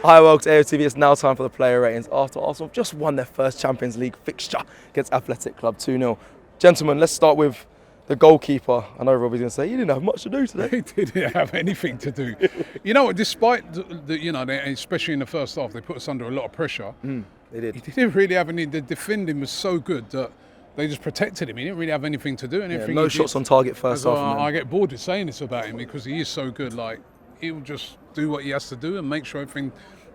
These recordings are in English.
Hi, welcome to AFTV. It's now time for the player ratings after Arsenal have just won their first Champions League fixture against Athletic Club 2-0. Gentlemen, let's start with the goalkeeper. I know Robbie's going to say he didn't have much to do today. He didn't have anything to do. You know, despite especially in the first half, they put us under a lot of pressure. They did. He didn't really have any. The defending was so good that they just protected him. He didn't really have anything to do. And Yeah, no shots on target first half. I get bored of saying this about him because he is so good. Like, he'll just do what he has to do and make sure everything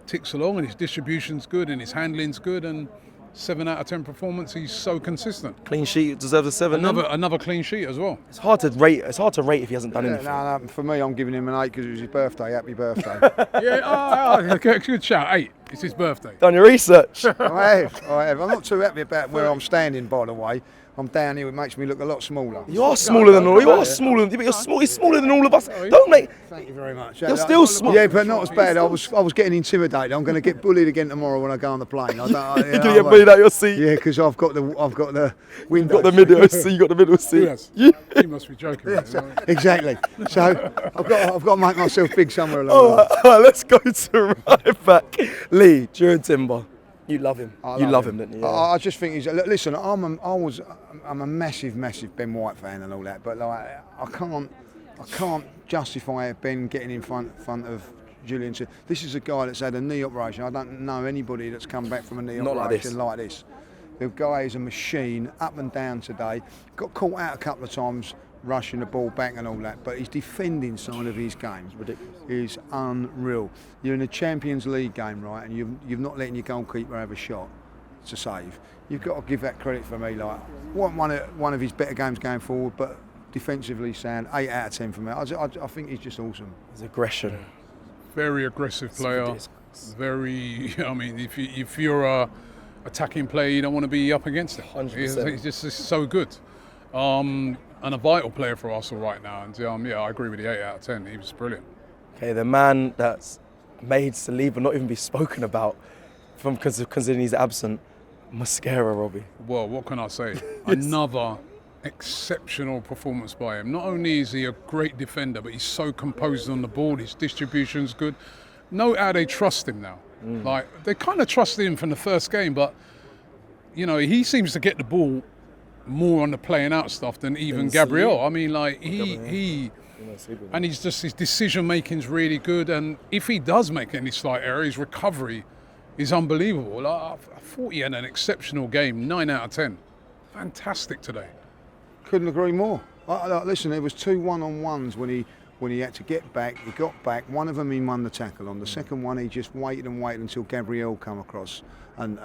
ticks along, and his distribution's good and his handling's good, and 7 out of 10 performance. He's so consistent. Clean sheet deserves a 7. Another clean sheet as well. It's hard to rate. It's hard to rate if he hasn't done anything. No, for me, I'm giving him an 8 because it was his birthday. Happy birthday. Yeah, good shout. 8. It's his birthday. Done your research. I have. I'm not too happy about where I'm standing, by the way. I'm down here. It makes me look a lot smaller. You are smaller than all. You are smaller than. But you're small. He's smaller than all of us. Don't make. Thank you very much. You're still small. Yeah, but not as bad. I was getting intimidated. I'm going to get bullied again tomorrow when I go on the plane. You're going to get bullied out your seat. Yeah, because I've got the window. You've got the middle seat. You got the middle seat. Yes. You must be joking. Yes, exactly. So I've got to make myself big somewhere along the way. All right, let's go to right back. Lee, during Timber. You love him. You love him, didn't you? Yeah. I just think he's. Listen, I'm a massive Ben White fan and all that, but like I can't justify Ben getting in front of Julian. This is a guy that's had a knee operation. I don't know anybody that's come back from a knee operation like this. The guy is a machine, up and down today. Got caught out a couple of times rushing the ball back and all that, but his defending side of his game is unreal. You're in a Champions League game, right, and you're not letting your goalkeeper have a shot to save. You've got to give that credit for me. Like, one of his better games going forward, but defensively sound. 8 out of 10 for me. I think he's just awesome. His aggression. Very aggressive player. Very. I mean, if you're a attacking player, you don't want to be up against him. 100%. He's just so good. And a vital player for Arsenal right now. And yeah, I agree with the 8 out of 10. He was brilliant. Okay, the man that's made Saliba not even be spoken about considering he's absent, Mosquera, Robbie. Well, what can I say? Another exceptional performance by him. Not only is he a great defender, but he's so composed on the ball. His distribution's good. Note how they trust him now. Like, they kind of trusted him from the first game, but you know, he seems to get the ball more on the playing out stuff than even Gabriel. I mean, like and he's just, his decision making's really good, and if he does make any slight error, his recovery is unbelievable. I thought he had an exceptional game. 9 out of 10. Fantastic today. Couldn't agree more. Listen, there was 2 one-on-ones when he had to get back. He got back. One of them he won the tackle on. The second one he just waited until Gabriel come across, and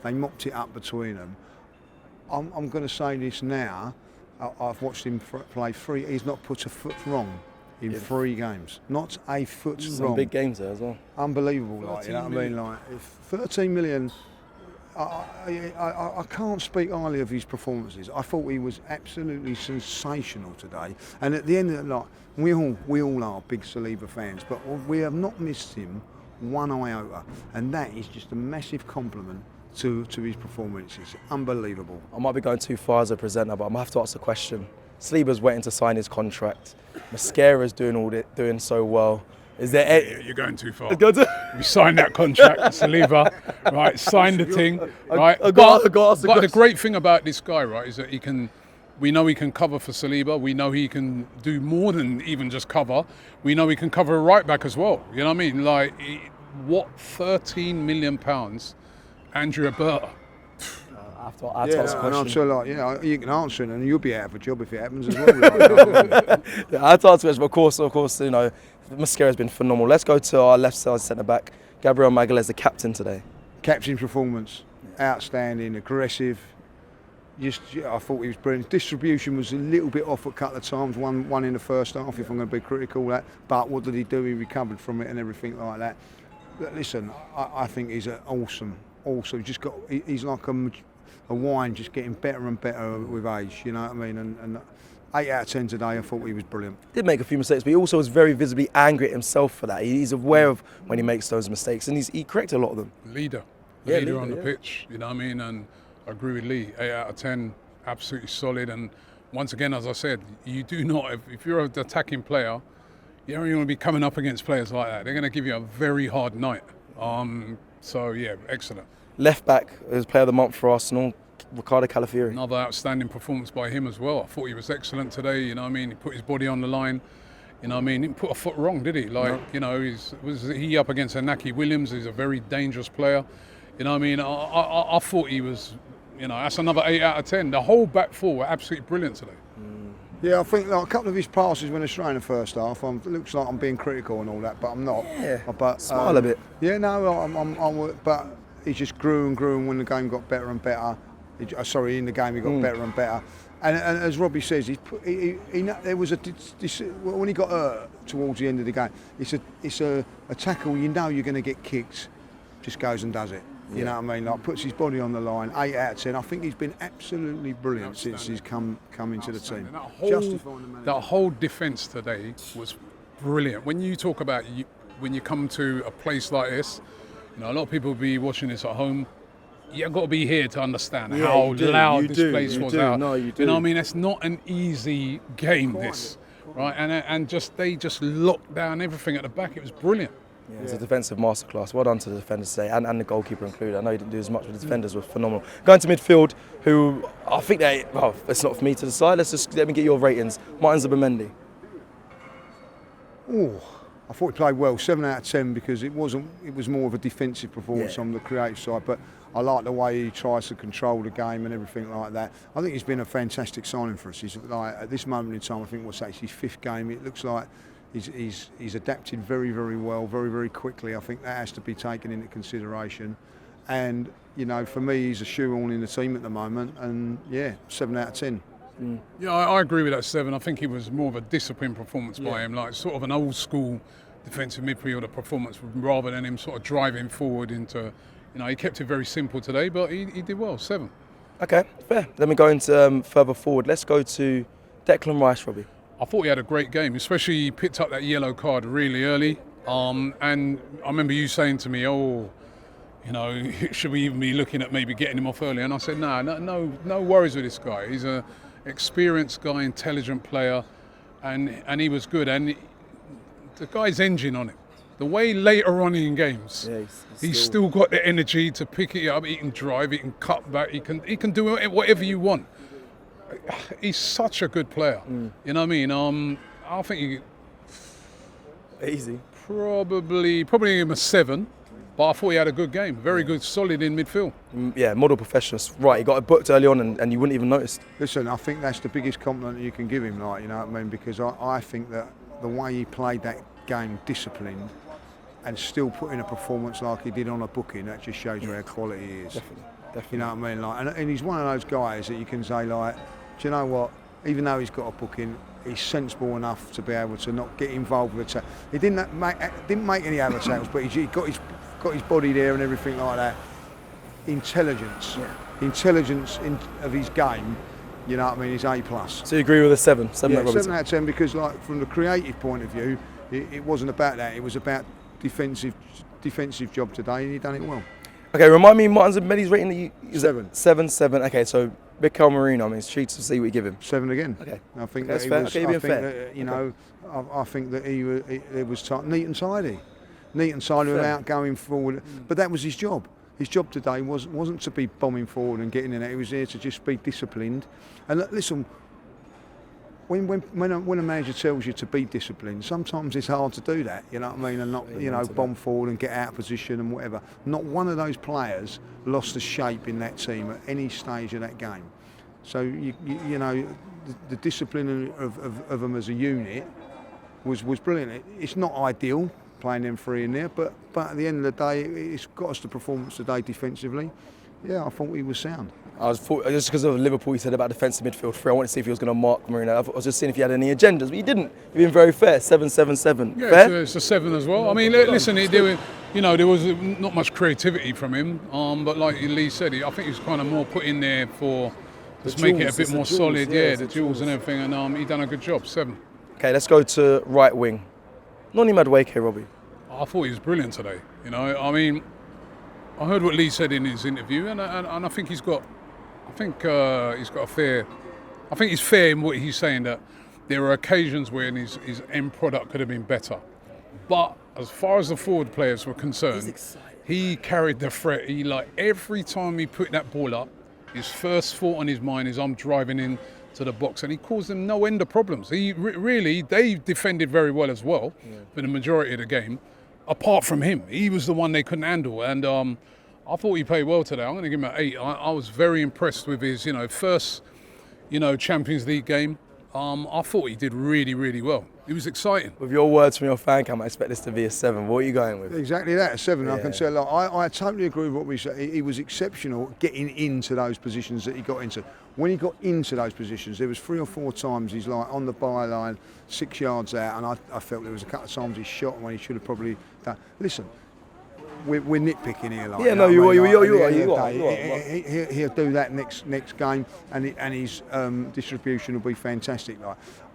they mopped it up between them. I'm going to say this now. I've watched him play 3. He's not put a foot wrong in 3 games. Not a foot wrong. Some big games there as well. Unbelievable, like, you know what I mean? Like, if 13 million. I can't speak highly of his performances. I thought he was absolutely sensational today. And at the end of the night, we all are big Saliba fans, but we have not missed him one iota, and that is just a massive compliment to his performances. Unbelievable. I might be going too far as a presenter, but I'm going to have to ask a question. Saliba's waiting to sign his contract. Mosquera's doing so well. Is there? You're going too far. We signed that contract, Saliba, right? Signed the thing, right? But the great thing about this guy, right, is that we know he can cover for Saliba. We know he can do more than even just cover. We know he can cover a right back as well. You know what I mean? Like, what, £13 million? Andrea Berta. I have to ask a question. I'm sure, like, you know, you can answer it, and you'll be out of a job if it happens as well. Yeah, I have to ask a question. Of course, you know, Mosquera's been phenomenal. Let's go to our left side centre back, Gabriel Magalhaes, the captain today. Captain's performance, outstanding, aggressive. I thought he was brilliant. Distribution was a little bit off a couple of times. One in the first half, if I'm going to be critical of that. But what did he do? He recovered from it and everything like that. But listen, I think he's awesome. He's like a wine, just getting better and better with age. You know what I mean? And 8 out of 10 today. I thought he was brilliant. Did make a few mistakes, but he also was very visibly angry at himself for that. He's aware of when he makes those mistakes, and he corrected a lot of them. Leader on the pitch. You know what I mean? And I agree with Lee. 8 out of 10, absolutely solid. And once again, as I said, you do not. If you're an attacking player, you don't want to be coming up against players like that. They're going to give you a very hard night. So yeah, excellent. Left back is player of the month for Arsenal, Ricardo Calafiori. Another outstanding performance by him as well. I thought he was excellent today. You know what I mean? He put his body on the line. You know what I mean? He didn't put a foot wrong, did he? Like, you know, was he up against Inaki Williams, who's a very dangerous player. You know what I mean? I thought he was, you know, that's another 8 out of 10. The whole back four were absolutely brilliant today. Yeah, I think like, a couple of his passes went astray in the first half. It looks like I'm being critical and all that, but I'm not. Yeah, but smile a bit. Yeah, no, but he just grew and grew, and when the game got better and better. In the game he got better and better. And as Robbie says, there was when he got hurt towards the end of the game. It's a tackle. You know you're going to get kicked. Just goes and does it. You know what I mean? Like puts his body on the line. 8 out of 10. I think he's been absolutely brilliant since he's come into the team. That whole defence today was brilliant. When you talk about when you come to a place like this, you know a lot of people will be watching this at home. You've got to be here to understand how loud this place was out. No, you do. You know what I mean? It's not an easy game, this, right? And they just locked down everything at the back. It was brilliant. Yeah, it's a defensive masterclass. Well done to the defenders today and the goalkeeper included. I know he didn't do as much, but the defenders were phenomenal. Going to midfield, who I think it's not for me to decide. Let me get your ratings. Martin Zubimendi. Oh, I thought he played well. 7 out of 10 because it was more of a defensive performance on the creative side. But I like the way he tries to control the game and everything like that. I think he's been a fantastic signing for us. He's like at this moment in time, I think what's actually his 5th game. It looks like he's adapted very, very well, very, very quickly. I think that has to be taken into consideration. And you know, for me, he's a shoe-on in the team at the moment. And yeah, 7 out of 10. Yeah, I agree with that 7. I think he was more of a disciplined performance by him, like sort of an old school defensive midfielder performance rather than him sort of driving forward into, you know, he kept it very simple today, but he did well, 7. Okay, fair. Let me go into further forward. Let's go to Declan Rice, Robbie. I thought he had a great game, especially he picked up that yellow card really early. And I remember you saying to me, you know, should we even be looking at maybe getting him off early? And I said, no worries with this guy. He's an experienced guy, intelligent player, and he was good. And the guy's engine on him. The way later on in games, he's still got the energy to pick it up. He can drive, he can cut back, he can do whatever you want. He's such a good player. You know what I mean? I think Easy. Probably give him a 7. But I thought he had a good game. Very good, solid in midfield. Yeah, model professionals. Right, he got it booked early on and you wouldn't even notice. Listen, I think that's the biggest compliment you can give him, like, you know what I mean? Because I think that the way he played that game, disciplined, and still put in a performance like he did on a booking, that just shows you how quality he is. Definitely. You know what I mean? Like, and he's one of those guys that you can say, like, do you know what? Even though he's got a booking, he's sensible enough to be able to not get involved with attack. He didn't make any other tackles, but he got his body there and everything like that. Intelligence of his game. You know what I mean? He's A+. So you agree with a 7? 7 7 out of 10 because, like, from the creative point of view, it wasn't about that. It was about defensive job today, and he done it well. Okay, remind me, Martin Zubimendi's rating. 7. 7. Okay, so Mikel Merino. I mean, it's treats to see what you give him. 7 again. Okay, I think that's that fair. he was. Okay, I think fair. that, you know, I think that it was neat and tidy without going forward. But that was his job. His job today wasn't to be bombing forward and getting in it. He was here to just be disciplined. And listen, when a manager tells you to be disciplined, sometimes it's hard to do that. You know what I mean? And not bomb forward and get out of position and whatever. Not one of those players lost the shape in that team at any stage of that game. So you know the discipline of them as a unit was brilliant. It's not ideal playing them 3 in there, but at the end of the day, it's got us the performance today defensively. Yeah, I thought he was sound. Just because of Liverpool, he said about defensive midfield 3. I wanted to see if he was going to mark Marino. I was just seeing if he had any agendas, but he didn't. He's been very fair. 7. Yeah, fair? It's a 7 as well. I mean, listen, there was not much creativity from him, but like Lee said, I think he was kind of more put in there for just make it a bit more solid. Yeah, the duels and everything, and he done a good job. 7. Okay, let's go to right wing. Noni Madueke, Robbie. I thought he was brilliant today. You know, I mean, I heard what Lee said in his interview, and I think he's got a fair. I think he's fair in what he's saying that there are occasions when his end product could have been better. But as far as the forward players were concerned, he carried the threat. Every time he put that ball up, his first thought on his mind is, I'm driving in to the box, and he caused them no end of problems. They defended very well as well for the majority of the game. Apart from him, he was the one they couldn't handle, and I thought he played well today. I'm going to give him an 8. I was very impressed with his, first, Champions League game. I thought he did really, really well. It was exciting. With your words from your fan camp, I expect this to be a 7. What are you going with? Exactly that, a 7. Yeah. I can tell. I totally agree with what we said. He was exceptional getting into those positions that he got into. When he got into those positions, there was 3 or 4 times he's on the byline, 6 yards out, and I felt there was a couple of times he shot when he should have probably done. Listen, we're nitpicking here. You are. He'll do that next game, and his distribution will be fantastic.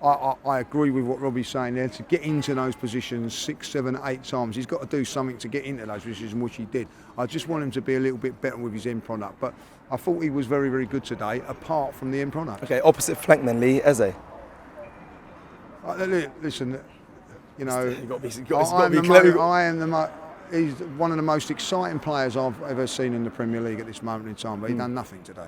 I agree with what Robbie's saying there. To get into those positions 6, 7, 8 times, he's got to do something to get into those positions, which he did. I just want him to be a little bit better with his end product, but I thought he was very, very good today, apart from the end product. Okay, opposite flank then, Lee, Eze. Listen, You've got to be clever. He's one of the most exciting players I've ever seen in the Premier League at this moment in time, but he's done nothing today.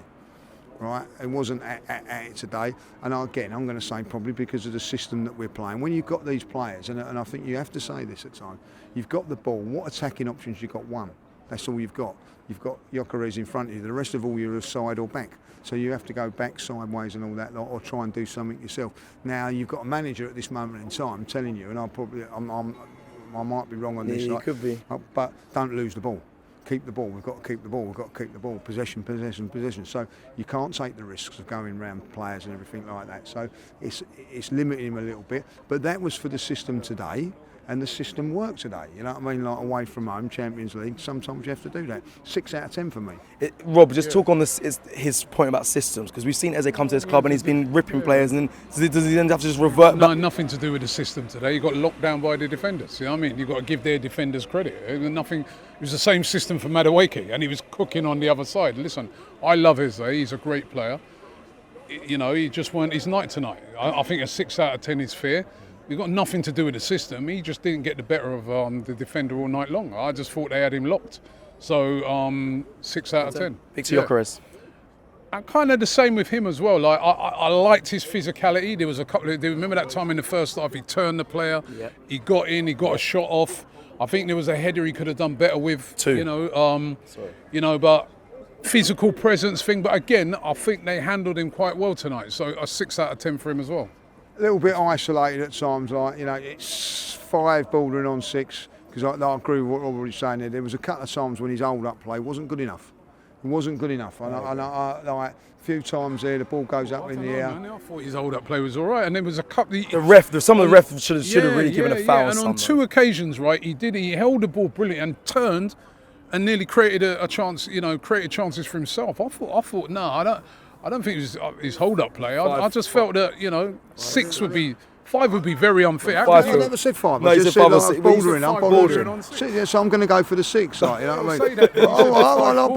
Right? It wasn't at it today, and again, I'm going to say probably because of the system that we're playing. When you've got these players, and I think you have to say this at times, you've got the ball. What attacking options you've got? One. That's all you've got. You've got Gyökeres in front of you. The rest of all you're side or back. So you have to go back, sideways and all that lot, or try and do something yourself. Now you've got a manager at this moment in time telling you, and I might be wrong on this. You could be. But don't lose the ball. Keep the ball. We've got to keep the ball. We've got to keep the ball. Possession. So you can't take the risks of going round players and everything like that. So it's limiting him a little bit. But that was for the system today. And the system worked today, you know what I mean? Like away from home, Champions League, sometimes you have to do that. 6 out of 10 for me. Rob, just talk on this, his point about systems, because we've seen Eze come to this club and he's been ripping players, and then does he then have to just revert back? No, nothing to do with the system today. You got locked down by the defenders, you know what I mean? You've got to give their defenders credit. It was the same system for Madueke, and he was cooking on the other side. Listen, I love Eze, he's a great player. He just weren't his night tonight. I think a 6 out of 10 is fair. We've got nothing to do with the system. He just didn't get the better of the defender all night long. I just thought they had him locked. So 6 out of 10. Big to Gyökeres. And kind of the same with him as well. Like I liked his physicality. There was a couple of. Remember that time in the first half, he turned the player. Yeah. He got in. He got a shot off. I think there was a header he could have done better with. 2. But physical presence thing. But again, I think they handled him quite well tonight. So a 6 out of 10 for him as well. A little bit isolated at times, it's 5 bordering on 6, because I agree with what Robert was saying there. There was a couple of times when his hold-up play wasn't good enough. It wasn't good enough. And a few times there, the ball goes up in the air. I thought his hold-up play was all right, and there was a couple. Some of the refs should have really given a foul. And on 2 occasions, right, he held the ball brilliant and turned, and nearly created a chance. Created chances for himself. I thought, no, I don't think it was his hold-up play. I just felt that 5 would be very unfair. I never said 5. No, I just said I'm bordering on 6. So I'm going to go for the 6. You know what I mean?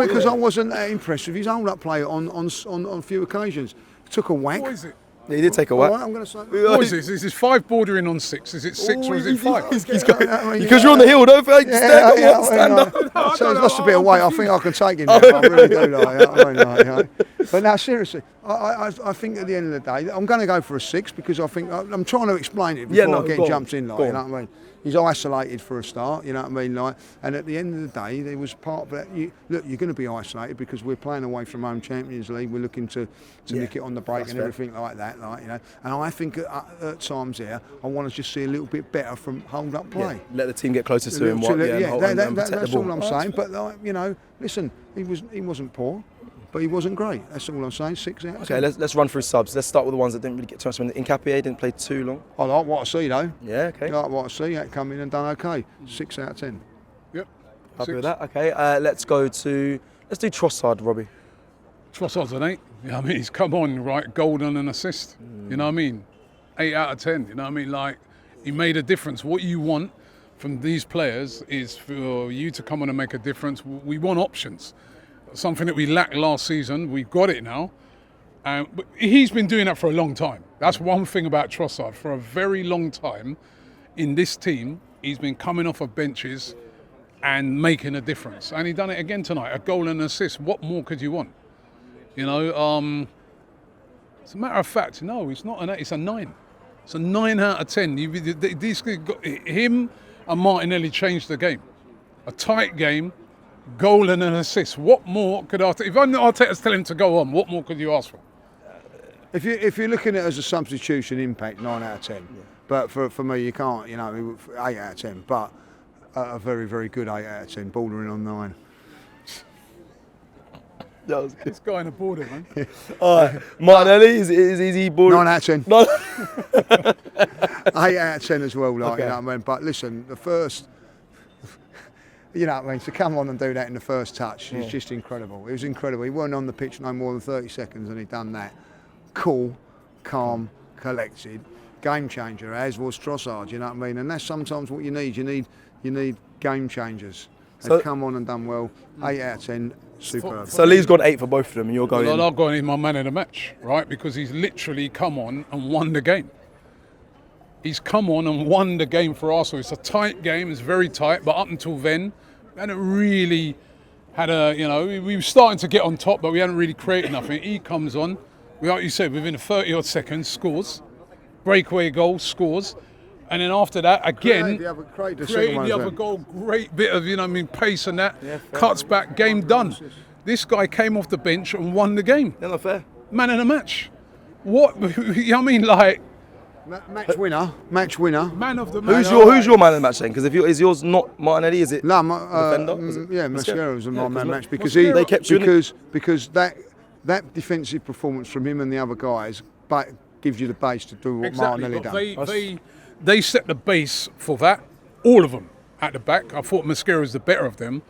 Because I wasn't that impressed with his hold-up play on a few occasions. Took a whack. What is it? Yeah, he did take a whack. Right, I'm going to say. What is this? Is this 5 bordering on 6? Is it 6 or is it 5? Because you're on the hill, don't stand up. So he's lost a bit of weight. I think I can take him now. I really do. But now, seriously, I think at the end of the day, I'm going to go for a 6, because I think I'm trying to explain it before I get jumped in. You know what I mean? He's isolated for a start, you know what I mean? And at the end of the day, there was part of that. You're going to be isolated because we're playing away from home Champions League. We're looking to nick it on the break and everything like that, And I think at times there, I want to just see a little bit better from hold-up play. Yeah. Let the team get closer to him. That's all I'm saying. But listen, he wasn't poor. But he wasn't great. That's all I'm saying. 6 out of 10. Okay, let's run through subs. Let's start with the ones that didn't really get too much. Nkapie didn't play too long. I like what I see though. Yeah, okay. I like what I see. That come in and done okay. 6 out of 10. Yep. Happy with that. Okay. Let's do Trossard, Robbie. Trossard's an 8. You know what I mean? He's come on, right? Golden and assist. You know what I mean? 8 out of 10. You know what I mean? Like, he made a difference. What you want from these players is for you to come on and make a difference. We want options. Something that we lacked last season, we've got it now, But he's been doing that for a long time. That's one thing about Trossard. For a very long time in this team, he's been coming off of benches and making a difference. And he done it again tonight, a goal and an assist. What more could you want? You know, as a matter of fact, no, it's not an 8, it's a 9. It's a 9 out of 10. Him and Martinelli changed the game. A tight game, goal and an assist. What more could Arteta, if Arteta's telling him to go on, what more could you ask for? If you're looking at it as a substitution impact, 9 out of 10. Yeah. But for me, you can't, you know, 8 out of 10. But a very, very good 8 out of 10, bordering on 9. That was good. This guy in a border, man. Yeah. All right, Martinelli, is he bordering? 9 out of 10. No. 8 out of 10 as well, like, okay. you know what I mean? But listen, the first, you know what I mean, to come on and do that in the first touch is just incredible. It was incredible. He weren't on the pitch no more than 30 seconds and he'd done that. Cool, calm, collected, game changer, as was Trossard, you know what I mean? And that's sometimes what you need. You need game changers. They've come on and done well. 8 out of 10, superb. So Lee's gone 8 for both of them and you're going... Well, I've gone in my man of the match, right? Because he's literally come on and won the game. He's come on and won the game for Arsenal. It's a tight game, it's very tight, but up until then, we hadn't really had a, you know, we were starting to get on top, but we hadn't really created nothing. He comes on, like you said, within 30 odd seconds, scores, breakaway goal, scores, and then after that, again, create the other goal, great bit of, you know, I mean, pace and that, cuts back, game done. This guy came off the bench and won the game. They're not fair. Man of the match. What, you know what I mean, like... Match winner. Man of the match. Who's your man of the match then? Because is yours not Martinelli? Is it no, defender? Yeah, Mosquera was my man of the match because they kept because that defensive performance from him and the other guys gives you the base to do what Martinelli done. They set the base for that, all of them at the back. I thought Mosquera was the better of them,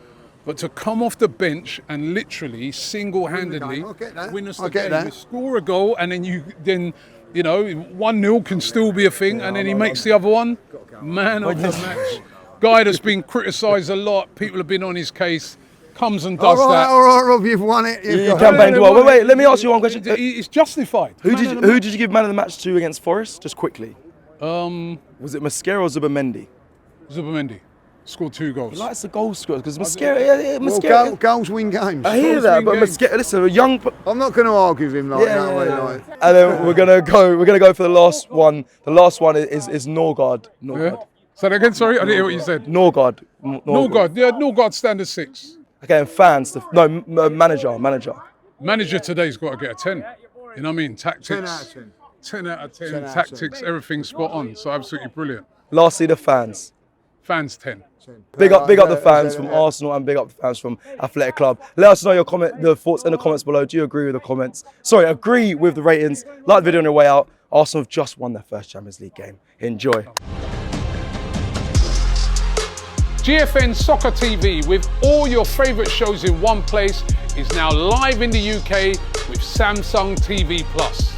but to come off the bench and literally single-handedly win us the game, score a goal, and then you know, 1-0 can still be a thing, and then he makes the other one. Man of the match. Guy that's been criticised a lot. People have been on his case. Comes and does that. All right, Rob, you've won it. You campaigned well. Wait, let me ask you one question. It's justified. Who did you give man of the match to against Forest? Just quickly. Was it Mosquera or Zubimendi? Zubimendi. Scored 2 goals. He likes the goal scorers because Mosquera. Goals win games. I hear that, but Mosquera, listen, a young. I'm not going to argue with him like that. Like. And then we're gonna go for the last one. The last one is Norgard. Yeah. Say that again. Sorry, I didn't hear what you said. Norgard. Yeah, Norgard standard 6. Okay, and fans. Manager. Manager today's got to get a 10. You know what I mean? Tactics. 10 out of 10. 10 out of 10. Tactics, everything's spot on. So absolutely brilliant. Lastly, the fans. Fans 10. Big up the fans from Arsenal and big up the fans from Athletic Club. Let us know your thoughts in the comments below. Do you agree with the comments? Sorry, agree with the ratings. Like the video on your way out. Arsenal have just won their first Champions League game. Enjoy. GFN Soccer TV with all your favourite shows in one place is now live in the UK with Samsung TV Plus.